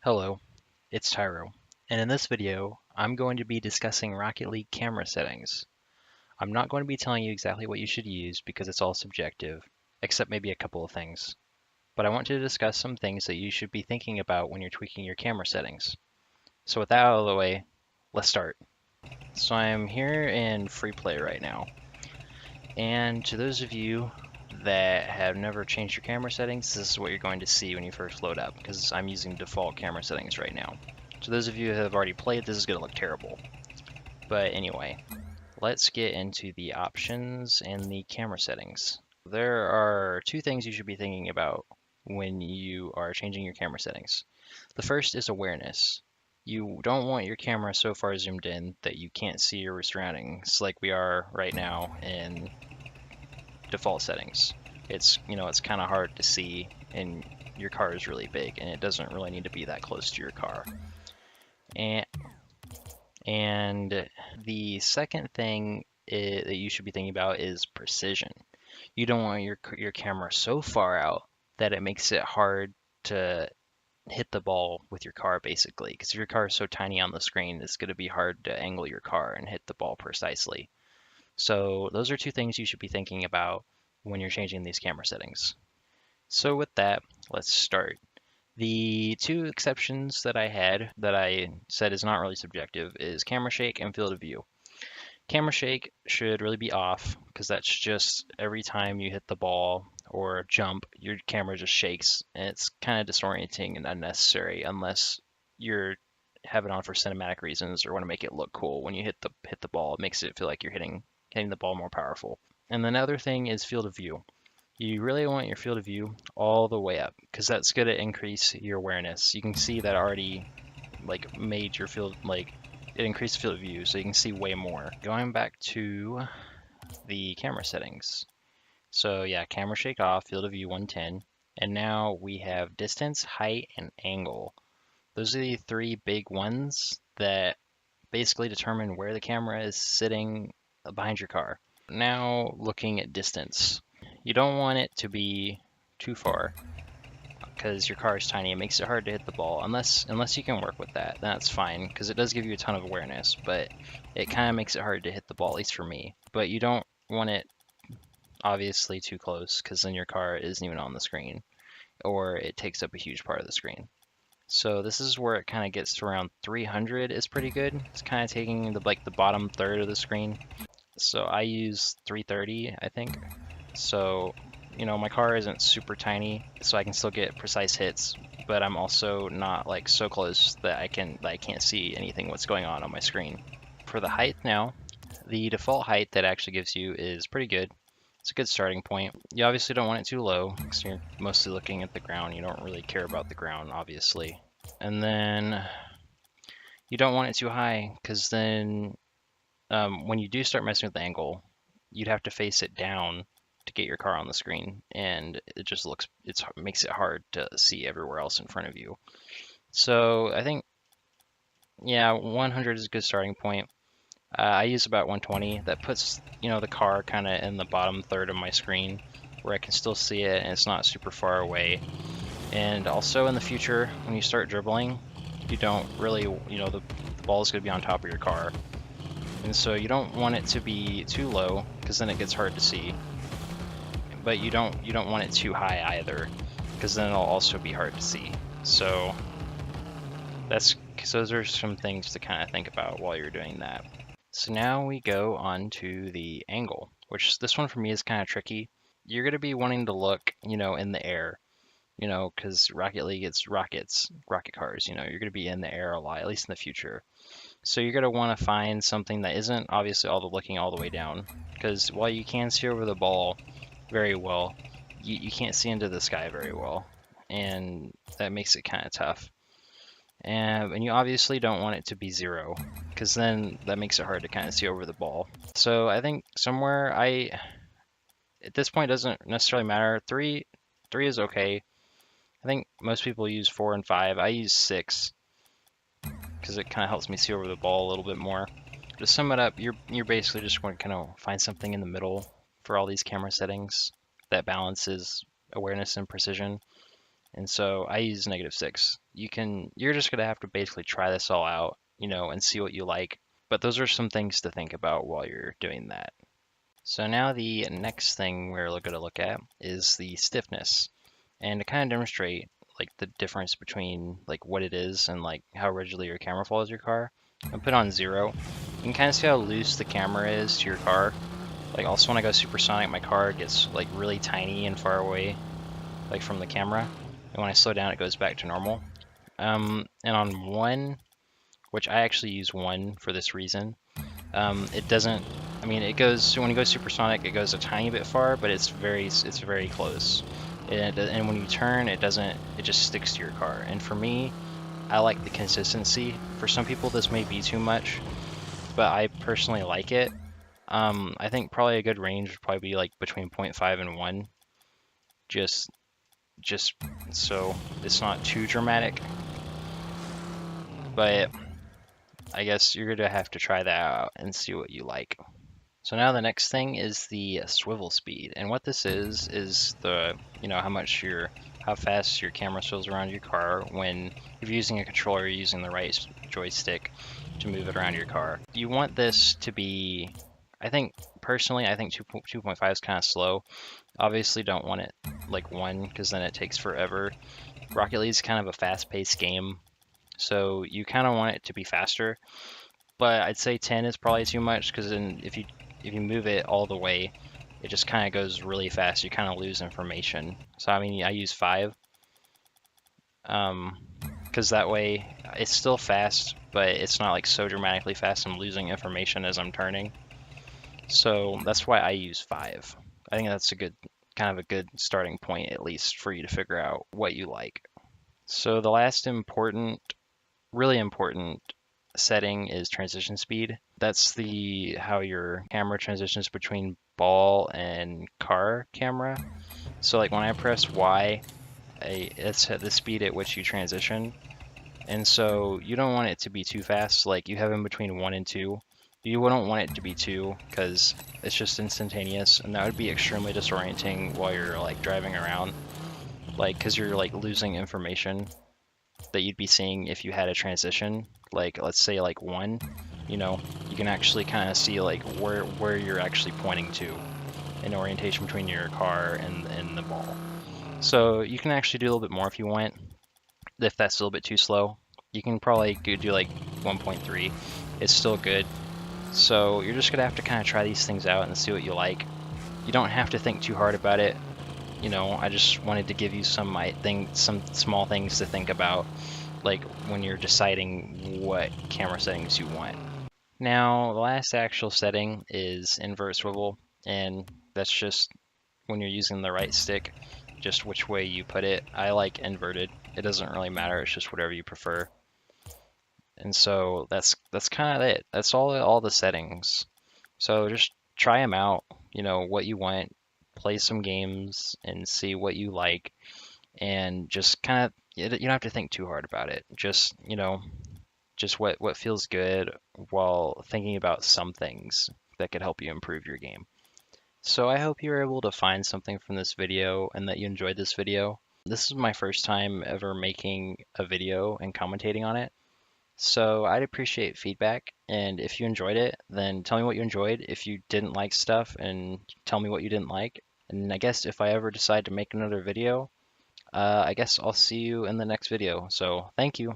Hello, it's Tyro, and in this video, I'm going to be discussing Rocket League camera settings. I'm not going to be telling you exactly what you should use because it's all subjective, except maybe a couple of things. But I want to discuss some things that you should be thinking about when you're tweaking your camera settings. So with that out of the way, let's start. So I'm here in free play right now, and to those of you that have never changed your camera settings, this is what you're going to see when you first load up, because I'm using default camera settings right now. So those of you who have already played, this is going to look terrible. But anyway, let's get into the options and the camera settings. There are two things you should be thinking about when you are changing your camera settings. The first is awareness. You don't want your camera so far zoomed in that you can't see your surroundings like we are right now in default settings. It's kind of hard to see and your car is really big and it doesn't really need to be that close to your car. And the second thing that you should be thinking about is precision. You don't want your camera so far out that it makes it hard to hit the ball with your car, basically, because if your car is so tiny on the screen, it's going to be hard to angle your car and hit the ball precisely. So those are two things you should be thinking about when you're changing these camera settings. So with that, let's start. The two exceptions that I had that I said is not really subjective is camera shake and field of view. Camera shake should really be off because that's just every time you hit the ball or jump, your camera just shakes and it's kind of disorienting and unnecessary unless you're have it on for cinematic reasons or want to make it look cool. When you hit the ball, it makes it feel like you're hitting the ball more powerful. And then other thing is field of view. You really want your field of view all the way up because that's going to increase your awareness. You can see that already made your field it increased field of view so you can see way more. Going back to the camera settings. So yeah, camera shake off, field of view 110. And now we have distance, height, and angle. Those are the three big ones that basically determine where the camera is sitting behind your car. Now looking at distance. You don't want it to be too far because your car is tiny. It makes it hard to hit the ball unless you can work with that. That's fine because it does give you a ton of awareness, but it kind of makes it hard to hit the ball, at least for me. But you don't want it obviously too close because then your car isn't even on the screen or it takes up a huge part of the screen. So this is where it kind of gets to around 300 is pretty good. It's kind of taking the bottom third of the screen. So I use 330, I think. So, my car isn't super tiny, so I can still get precise hits, but I'm also not so close that I can't see anything what's going on my screen. For the height now, the default height that actually gives you is pretty good. It's a good starting point. You obviously don't want it too low because you're mostly looking at the ground. You don't really care about the ground, obviously. And then you don't want it too high because then when you do start messing with the angle, you'd have to face it down to get your car on the screen, and it just makes it hard to see everywhere else in front of you. So I think, yeah, 100 is a good starting point. I use about 120. That puts the car kind of in the bottom third of my screen where I can still see it and it's not super far away. And also in the future, when you start dribbling, you don't really, the ball is going to be on top of your car. And so you don't want it to be too low because then it gets hard to see. But you don't want it too high either because then it'll also be hard to see. So those are some things to kind of think about while you're doing that. So now we go on to the angle, which this one for me is kind of tricky. You're going to be wanting to look, in the air, because Rocket League, it's rocket cars, you're going to be in the air a lot, at least in the future. So you're going to want to find something that isn't obviously looking all the way down, because while you can see over the ball very well, you can't see into the sky very well, and that makes it kind of tough. And you obviously don't want it to be 0, because then that makes it hard to kind of see over the ball. So I think somewhere at this point doesn't necessarily matter. 3 is okay. I think most people use 4 and 5. I use 6 because it kind of helps me see over the ball a little bit more. To sum it up, you're basically just going to kind of find something in the middle for all these camera settings that balances awareness and precision. And so I use -6. You're just gonna have to basically try this all out, and see what you like. But those are some things to think about while you're doing that. So now the next thing we're going to look at is the stiffness. And to kind of demonstrate like the difference between like what it is and like how rigidly your camera follows your car, I put on 0. You can kind of see how loose the camera is to your car. Like also when I go supersonic, my car gets like really tiny and far away, like from the camera. And when I slow down, it goes back to normal. And on 1, which I actually use 1 for this reason, it doesn't. I mean, it goes when you go supersonic, it goes a tiny bit far, but it's very close. And when you turn, it doesn't. It just sticks to your car. And for me, I like the consistency. For some people, this may be too much, but I personally like it. I think probably a good range would probably be like between 0.5 and 1, just so it's not too dramatic. But I guess you're gonna have to try that out and see what you like. So now the next thing is the swivel speed, and what this is the how fast your camera swivels around your car when if you're using a controller, you're using the right joystick to move it around your car. You want this to be, I think personally, I think 2.5 is kind of slow. Obviously, don't want it like 1 because then it takes forever. Rocket League is kind of a fast-paced game, so you kind of want it to be faster. But I'd say 10 is probably too much because then if you move it all the way, it just kind of goes really fast. You kind of lose information. So I mean, I use 5 because that way it's still fast, but it's not like so dramatically fast I'm losing information as I'm turning. So that's why I use 5. I think that's a good starting point, at least for you to figure out what you like. So the last really important setting is transition speed. That's how your camera transitions between ball and car camera. So like when I press Y, it's at the speed at which you transition. And so you don't want it to be too fast. Like you have in between 1 and 2. You wouldn't want it to be 2 because it's just instantaneous, and that would be extremely disorienting while you're like driving around. Like because you're like losing information that you'd be seeing if you had a transition. Like let's say like 1, you can actually kind of see like where you're actually pointing to in orientation between your car and the ball. So you can actually do a little bit more if you want. If that's a little bit too slow, you can probably do like 1.3. It's still good. So you're just gonna have to kind of try these things out and see what you like. You don't have to think too hard about it. I just wanted to give you some small things to think about, like when you're deciding what camera settings you want. Now, the last actual setting is invert swivel, and that's just when you're using the right stick, just which way you put it. I like inverted. It doesn't really matter. It's just whatever you prefer. And so that's kind of it. That's all the settings. So just try them out, what you want, play some games and see what you like, and just kind of you don't have to think too hard about it. Just what feels good while thinking about some things that could help you improve your game. So I hope you were able to find something from this video and that you enjoyed this video. This is my first time ever making a video and commentating on it. So I'd appreciate feedback, and if you enjoyed it, then tell me what you enjoyed. If you didn't like stuff, and tell me what you didn't like. And I guess if I ever decide to make another video, I guess I'll see you in the next video. So thank you.